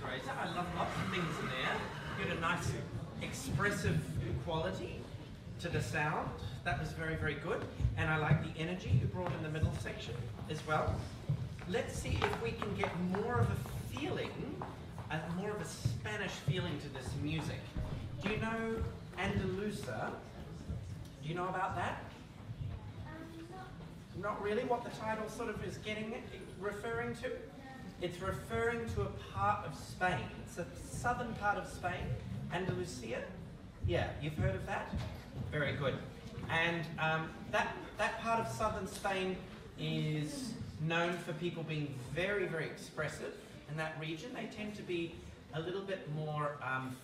Teresa. I love lots of things in there. You had a nice expressive quality to the sound. That was very, very good. And I like the energy you brought in the middle section as well. Let's see if we can get more of a feeling, more of a Spanish feeling to this music. Do you know Anduluza? Do you know about that? Not really what the title sort of is referring to? It's referring to a part of Spain. It's a southern part of Spain, Andalusia. Yeah, you've heard of that? Very good. And that part of southern Spain is known for people being very, very expressive in that region. They tend to be a little bit more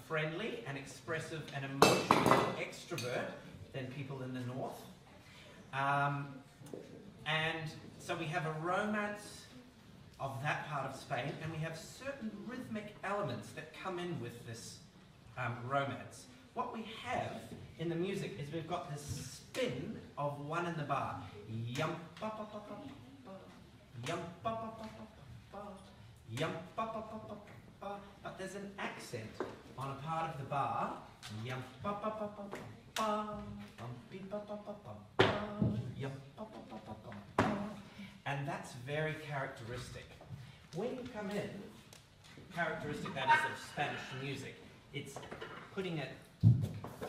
friendly and expressive and emotional extrovert than people in the north. And so we have a romance of that part of Spain, and we have certain rhythmic elements that come in with this romance. What we have in the music is we've got this spin of one in the bar. Yum ba ba ba ba ba, yum ba ba ba ba ba, yum ba ba ba ba ba. But there's an accent on a part of the bar. Yum ba ba ba ba ba, bumpy ba ba ba ba ba, yum ba ba ba ba ba ba. And that's very characteristic. When you come in, characteristic that is of Spanish music, it's putting it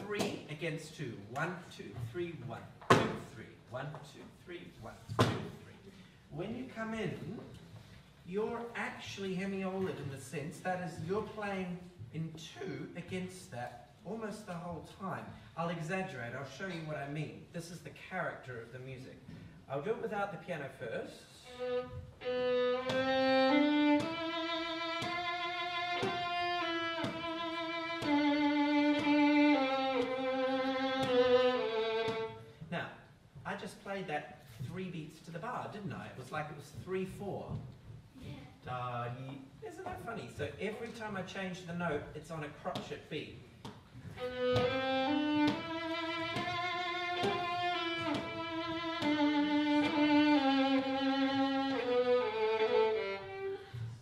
3 against 2. 1, 2, 3, 1, 2, 3, 1, 2, 3, 1, 2, 3. When you come in, you're actually hemiolid in the sense that is you're playing in 2 against that almost the whole time. I'll exaggerate, I'll show you what I mean. This is the character of the music. I'll do it without the piano first. Now, I just played that 3 beats to the bar, didn't I? It was like it was 3, 4. Isn't that funny? So every time I change the note, it's on a crotchet beat.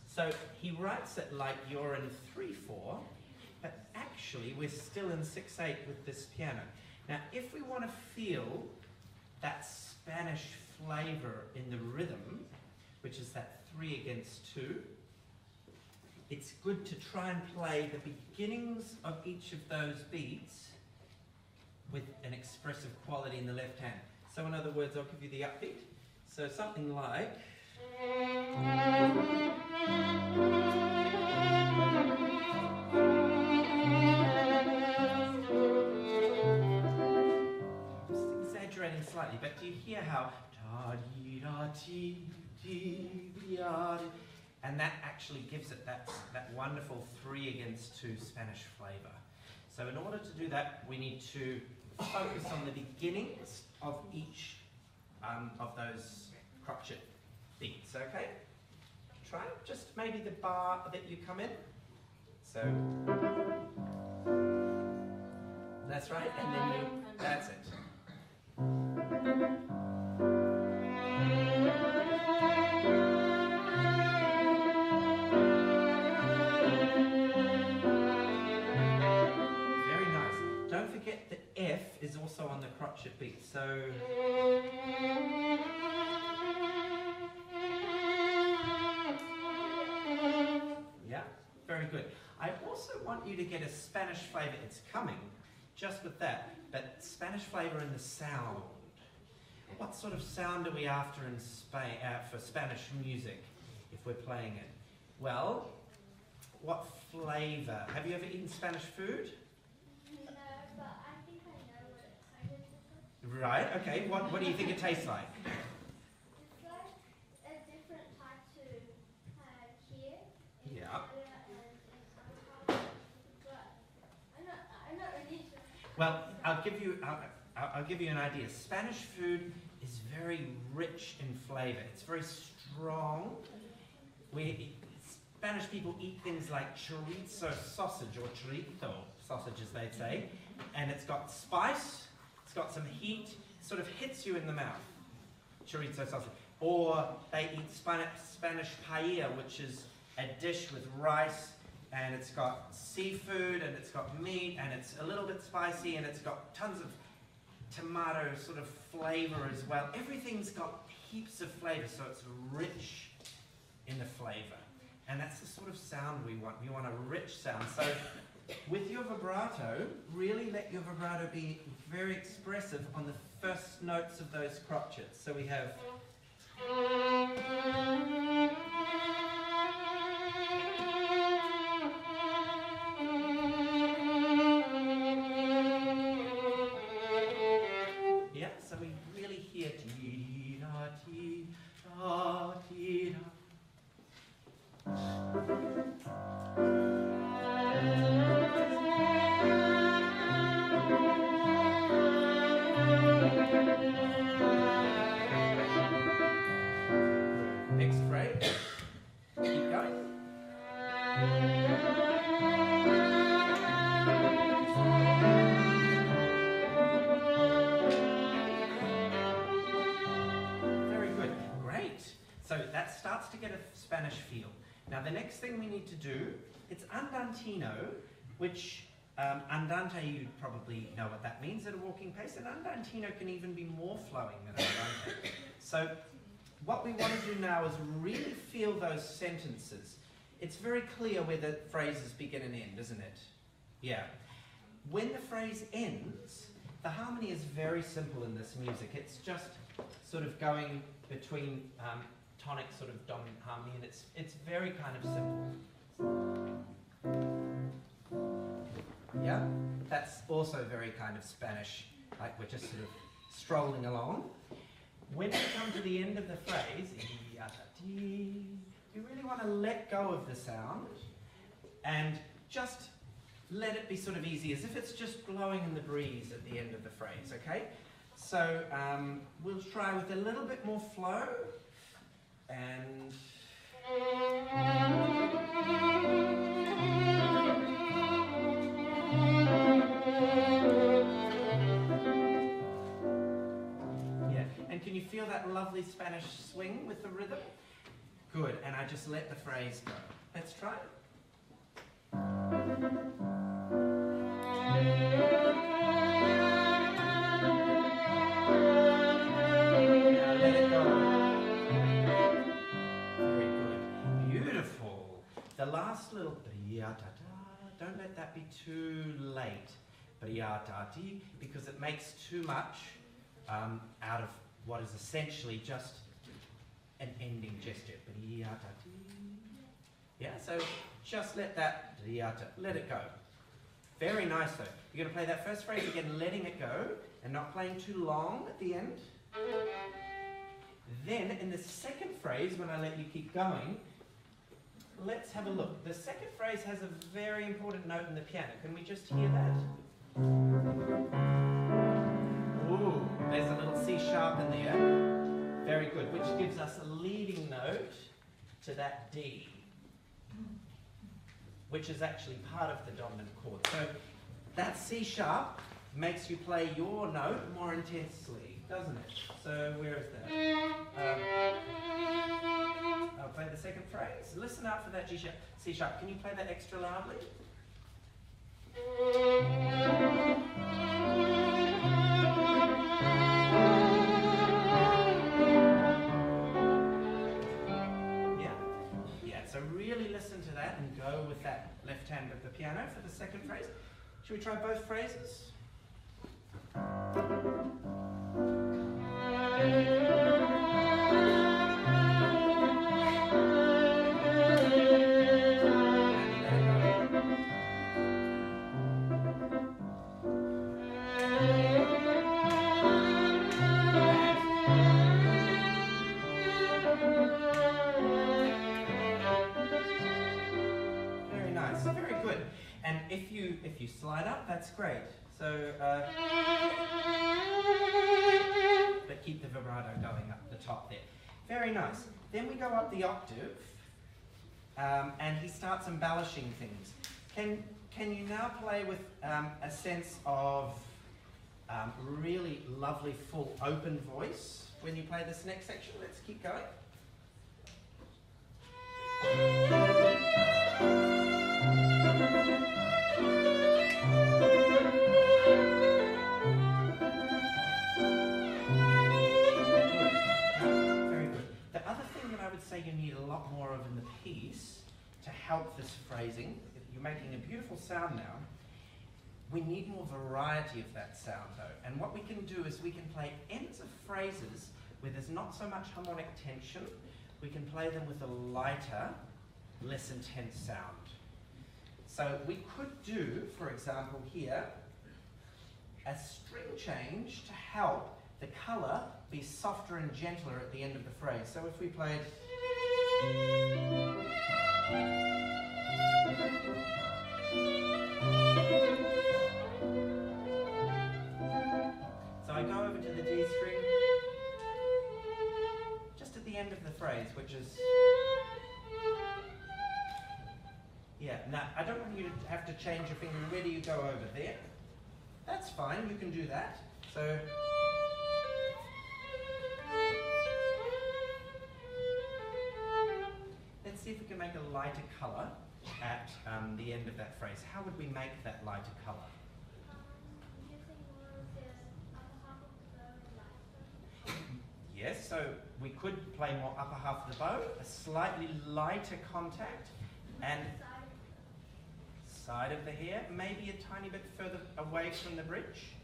So he writes it like you're in 3/4, but actually we're still in 6/8 with this piano. Now, if we want to feel that Spanish flavor in the rhythm, which is that 3 against 2, it's good to try and play the beginnings of each of those beats with an expressive quality in the left hand. So in other words, I'll give you the upbeat. So something like... Just exaggerating slightly, but do you hear how... And that actually gives it that wonderful 3 against 2 Spanish flavor. So in order to do that, we need to focus on the beginnings of each of those crotchet beats, okay? Try just maybe the bar that you come in. So that's right, and then you, that's it. Very nice. Don't forget the F is also on the crotchet beat, so yeah, very good. I also want you to get a Spanish flavor. It's coming. just with that, but Spanish flavour in the sound. What sort of sound are we after in Spain for Spanish music if we're playing it? Well, what flavour? Have you ever eaten Spanish food? No, but I think I know what it kind of is. Right, okay. What do you think it tastes like? It's like a different type to here in Yeah. Australia and in other parts, but I'm not really sure. Well, I'll give you an idea. Spanish food is very rich in flavour. It's very strong. Spanish people eat things like chorizo sausage, or chorizo sausage as they'd say, and it's got spice, it's got some heat, it sort of hits you in the mouth, chorizo sausage. Or they eat Spanish paella, which is a dish with rice, and it's got seafood, and it's got meat, and it's a little bit spicy, and it's got tons of tomato sort of flavour as well. Everything's got heaps of flavour, so it's rich in the flavour. And that's the sort of sound we want. We want a rich sound. So with your vibrato, really let your vibrato be very expressive on the first notes of those crotchets. So we have... Yeah, so we really hear dee-da-dee-da-dee-da. Next phrase. Keep going. Very good. Great. So that starts to get a Spanish feel. Now the next thing we need to do, it's andantino, which andante, you probably know what that means at a walking pace, and andantino can even be more flowing than andante. So what we want to do now is really feel those sentences. It's very clear where the phrases begin and end, isn't it? Yeah. When the phrase ends, the harmony is very simple in this music. It's just sort of going between tonic sort of dominant harmony, and it's very kind of simple. Yeah, that's also very kind of Spanish, like we're just sort of strolling along. When we come to the end of the phrase, we really want to let go of the sound and just let it be sort of easy, as if it's just blowing in the breeze at the end of the phrase, okay? So we'll try with a little bit more flow, and yeah, and can you feel that lovely Spanish swing with the rhythm? Good, and I just let the phrase go. Let's try it. Now let it go. Very good. Beautiful. The last little don't let that be too late. Because it makes too much out of what is essentially just an ending gesture. Yeah, so just let that, let it go. Very nice though. You're going to play that first phrase again, letting it go, and not playing too long at the end. Then in the second phrase, when I let you keep going, let's have a look. The second phrase has a very important note in the piano. Can we just hear that? Ooh, there's a little C sharp in there. Very good, which gives us a leading note to that D, which is actually part of the dominant chord. So that C sharp makes you play your note more intensely, doesn't it? So where is that? I'll play the second phrase. Listen out for that G sharp, C sharp. Can you play that extra loudly? So really listen to that and go with that left hand of the piano for the second phrase. Should we try both phrases? Very nice, very good. And if you slide up, that's great. So, but keep the vibrato going up the top there. Very nice. Then we go up the octave, and he starts embellishing things. Can you now play with a sense of really lovely full open voice when you play this next section? Let's keep going. Very good. The other thing that I would say you need a lot more of in the piece to help this phrasing, you're making a beautiful sound now, we need more variety of that sound though. And what we can do is we can play ends of phrases where there's not so much harmonic tension. We can play them with a lighter, less intense sound. So we could do, for example here, a string change to help the colour be softer and gentler at the end of the phrase. So if we played... So I go over to the D string, just at the end of the phrase, which is... Yeah, now I don't want you to have to change your finger. Where do you go over there? That's fine, you can do that. So... Let's see if we can make a lighter colour at the end of that phrase. How would we make that lighter colour? Using more of the upper half of the bow and lighter. Yes, so we could play more upper half of the bow, a slightly lighter contact, and side of the hair, maybe a tiny bit further away from the bridge.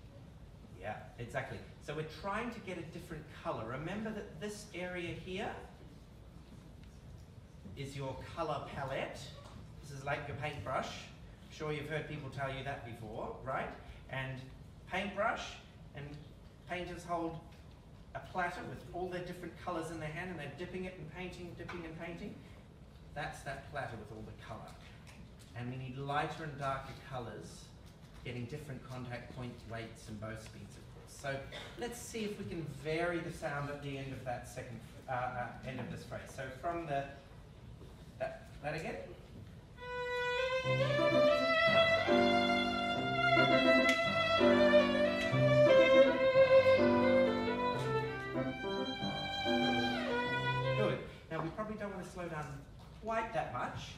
Yeah, exactly. So we're trying to get a different colour. Remember that this area here is your colour palette. This is like your paintbrush. I'm sure you've heard people tell you that before, right? And paintbrush, and painters hold a platter with all their different colours in their hand, and they're dipping it and painting, dipping and painting. That's that platter with all the colour. And we need lighter and darker colours, getting different contact point weights and bow speeds, of course. So let's see if we can vary the sound at the end of that second end of this phrase. So from the that again. Good. Now we probably don't want to slow down quite that much.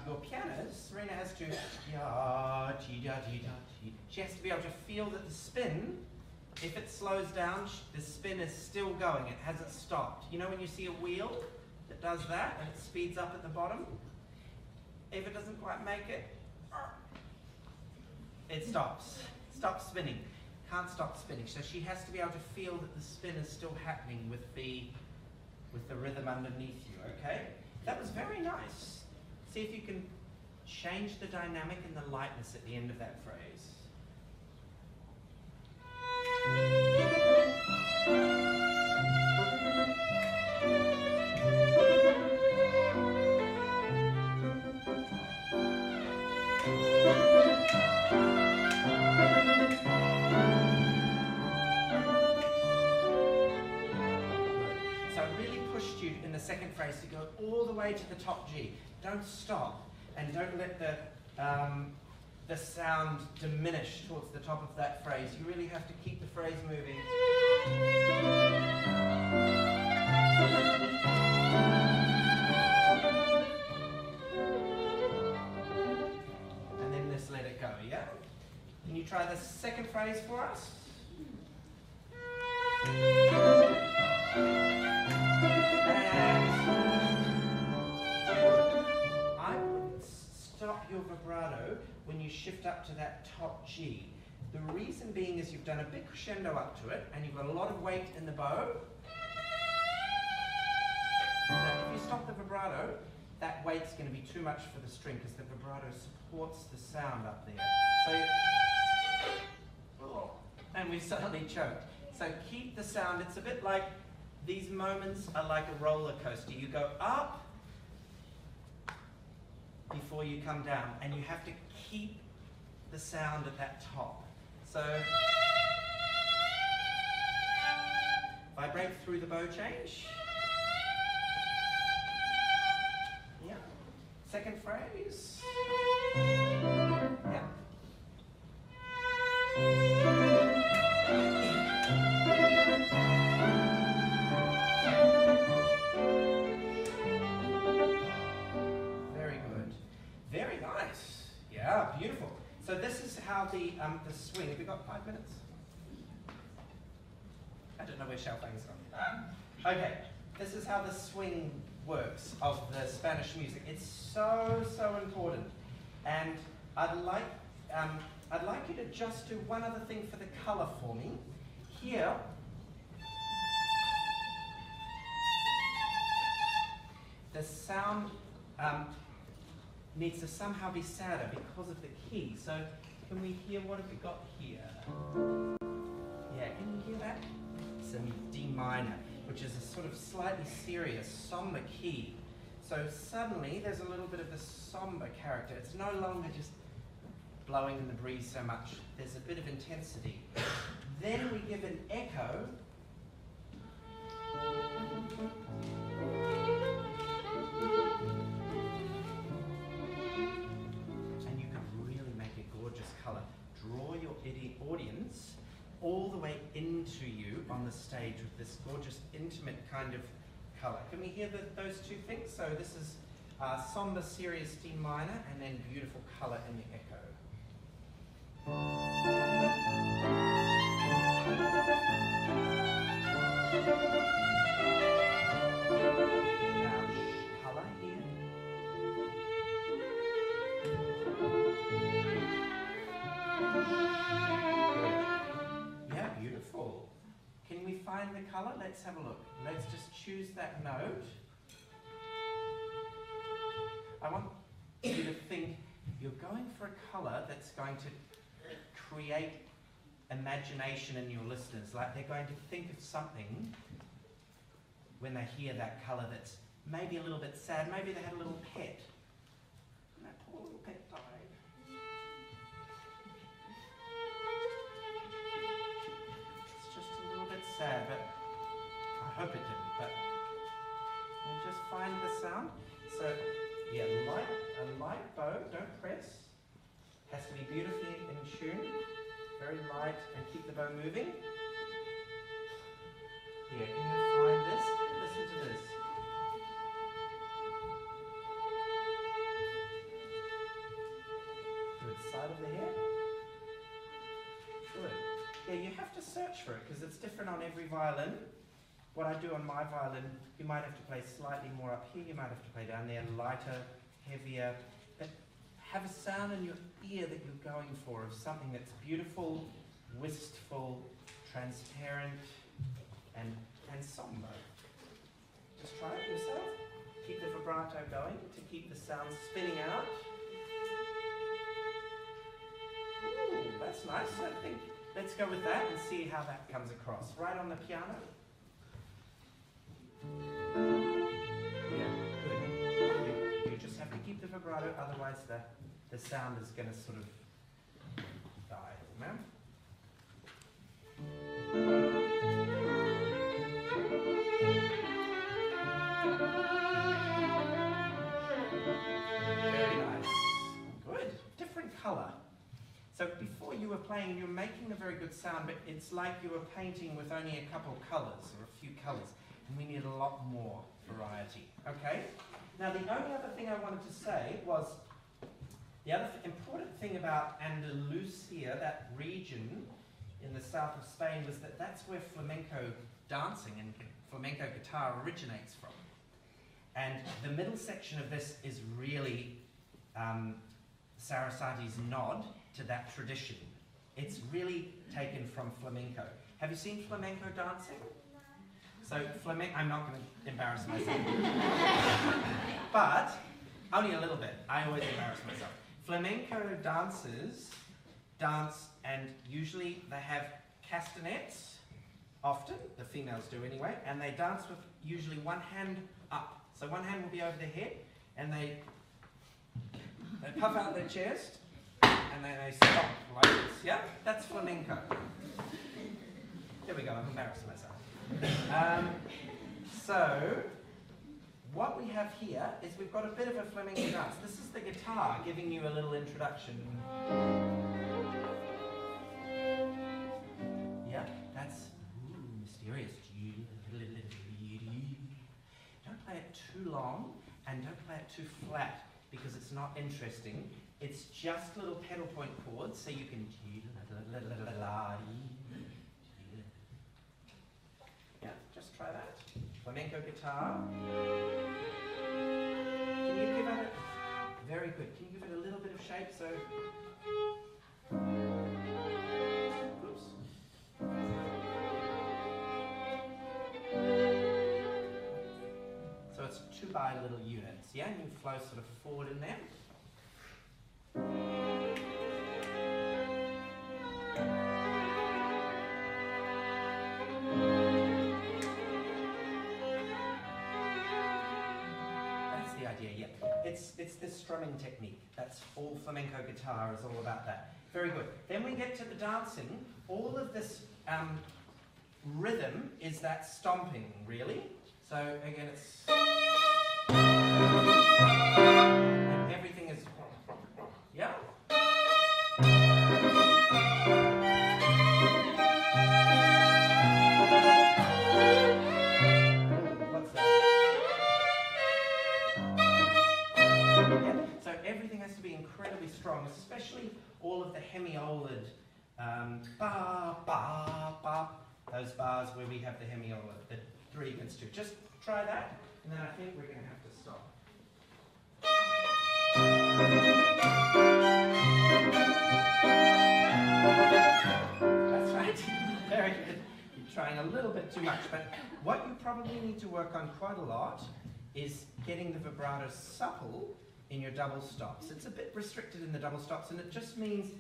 Your pianos, Serena has to, she has to be able to feel that the spin, if it slows down, the spin is still going, it hasn't stopped. You know when you see a wheel that does that and it speeds up at the bottom? If it doesn't quite make it, it stops. Stops spinning. Can't stop spinning. So she has to be able to feel that the spin is still happening with the rhythm underneath you, okay? That was very nice. See if you can change the dynamic and the lightness at the end of that phrase. So I really pushed you in the second phrase to go all the way to the top G. Don't stop, and don't let the sound diminish towards the top of that phrase. You really have to keep the phrase moving. And then just let it go, yeah? Can you try the second phrase for us? Stop your vibrato when you shift up to that top G. The reason being is you've done a big crescendo up to it, and you've got a lot of weight in the bow. Now, if you stop the vibrato, that weight's going to be too much for the string because the vibrato supports the sound up there. So, and we've suddenly choked. So keep the sound. It's a bit like, these moments are like a roller coaster. You go up before you come down, and you have to keep the sound at that top. So, vibrate through the bow change. Yeah. Second phrase. Yeah. Very good. Very nice. Yeah, beautiful. So this is how the swing. Have we got 5 minutes? I don't know where Xiaofang's gone. Okay, this is how the swing works of the Spanish music. It's so important, and I'd like you to just do one other thing for the color for me. Here, the sound needs to somehow be sadder because of the key. So can we hear, what have we got here? Yeah, can you hear that? It's a D minor, which is a sort of slightly serious, somber key. So suddenly there's a little bit of the somber character. It's no longer just blowing in the breeze so much. There's a bit of intensity. Then we give an echo. And you can really make a gorgeous color. Draw your audience all the way into you on the stage with this gorgeous, intimate kind of color. Can we hear those two things? So this is somber, serious D minor, and then beautiful color in the echo. Now, color here. Yeah, beautiful. Can we find the color? Let's have a look. Let's just choose that note. I want you to think you're going for a color that's going to create imagination in your listeners. Like they're going to think of something when they hear that color that's maybe a little bit sad. Maybe they had a little pet. And that poor little pet died. It's just a little bit sad, but I hope it didn't. But we'll just find the sound. So, yeah, a light bow, don't press. Has to be beautifully in tune. Very light, and keep the bow moving. Yeah, can you find this? Listen to this. Good. Side of the hair. Good. Yeah, you have to search for it because it's different on every violin. What I do on my violin, you might have to play slightly more up here, you might have to play down there, lighter, heavier. But have a sound in your ear that you're going for, of something that's beautiful, wistful, transparent, and somber. Just try it yourself. Keep the vibrato going to keep the sound spinning out. Ooh, that's nice. I think let's go with that and see how that comes across. Right on the piano. Yeah, good. You just have to keep the vibrato, otherwise the sound is going to sort of die. Ma'am? Very nice. Good. Different color. So before you were playing, you were making a very good sound, but it's like you were painting with only a couple of colors or a few colors. And we need a lot more variety, okay? Now the only other thing I wanted to say was, the other important thing about Andalusia, that region in the south of Spain, was that that's where flamenco dancing and flamenco guitar originates from. And the middle section of this is really Sarasate's nod to that tradition. It's really taken from flamenco. Have you seen flamenco dancing? So flamenco, I'm not going to embarrass myself. But, only a little bit. I always embarrass myself. Flamenco dancers dance, and usually they have castanets, often, the females do anyway, and they dance with usually one hand up. So one hand will be over their head, and they puff out their chest, and then they stop like this. Yeah? That's flamenco. There we go, I've embarrassed myself. So, what we have here is we've got a bit of a flamenco dance. This is the guitar giving you a little introduction. Yeah, that's mysterious. Don't play it too long and don't play it too flat because it's not interesting. It's just little pedal point chords, so you can. Yeah, just try that. Flamenco guitar. Can you give it very good? Can you give it a little bit of shape? So, oops. So it's 2 little units, yeah, and you flow sort of forward in there. It's this strumming technique. That's all flamenco guitar is all about that. Very good. Then we get to the dancing. All of this rhythm is that stomping, really. So again, it's... And everything is... Yeah? Incredibly strong, especially all of the hemiolid ba, ba, ba, those bars where we have the hemiolid, the 3 against 2. Just try that, and then I think we're going to have to stop. That's right. Very good. You're trying a little bit too much, but what you probably need to work on quite a lot is getting the vibrato supple in your double stops. It's a bit restricted in the double stops, and it just means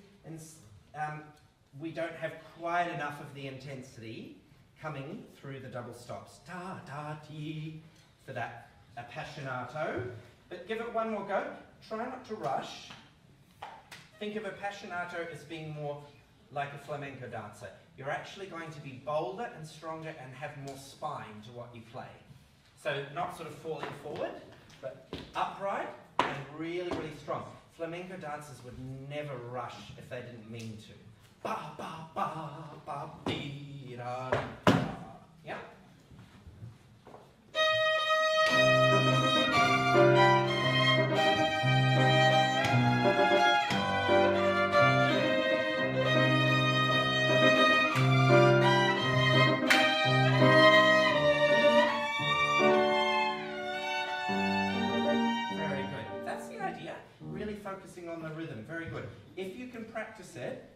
we don't have quite enough of the intensity coming through the double stops. Da, da, ti, for that appassionato. But give it one more go. Try not to rush. Think of appassionato as being more like a flamenco dancer. You're actually going to be bolder and stronger and have more spine to what you play. So not sort of falling forward, but upright, and really, really strong. Flamenco dancers would never rush if they didn't mean to. Ba, ba, ba, ba, dee, da, da. Yeah? Focusing on the rhythm, very good. If you can practice it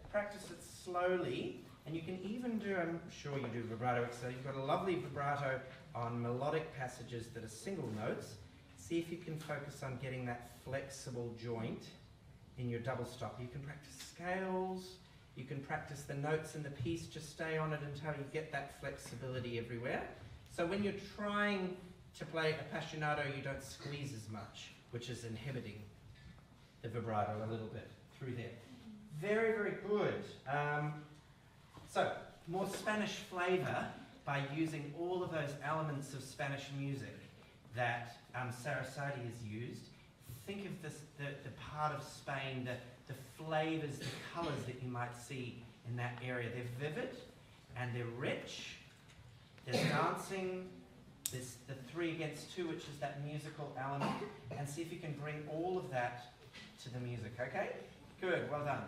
slowly, and you can even do, I'm sure you do vibrato, so you've got a lovely vibrato on melodic passages that are single notes. See if you can focus on getting that flexible joint in your double stop. You can practice scales, you can practice the notes in the piece, just stay on it until you get that flexibility everywhere. So when you're trying to play appassionato, you don't squeeze as much, which is inhibiting the vibrato a little bit through there. Very, very good. So, more Spanish flavour by using all of those elements of Spanish music that Sarasate has used. Think of this, the part of Spain, the flavours, the colours that you might see in that area. They're vivid and they're rich. There's dancing. There's the 3 against 2, which is that musical element. And see if you can bring all of that to the music, okay? Good, well done.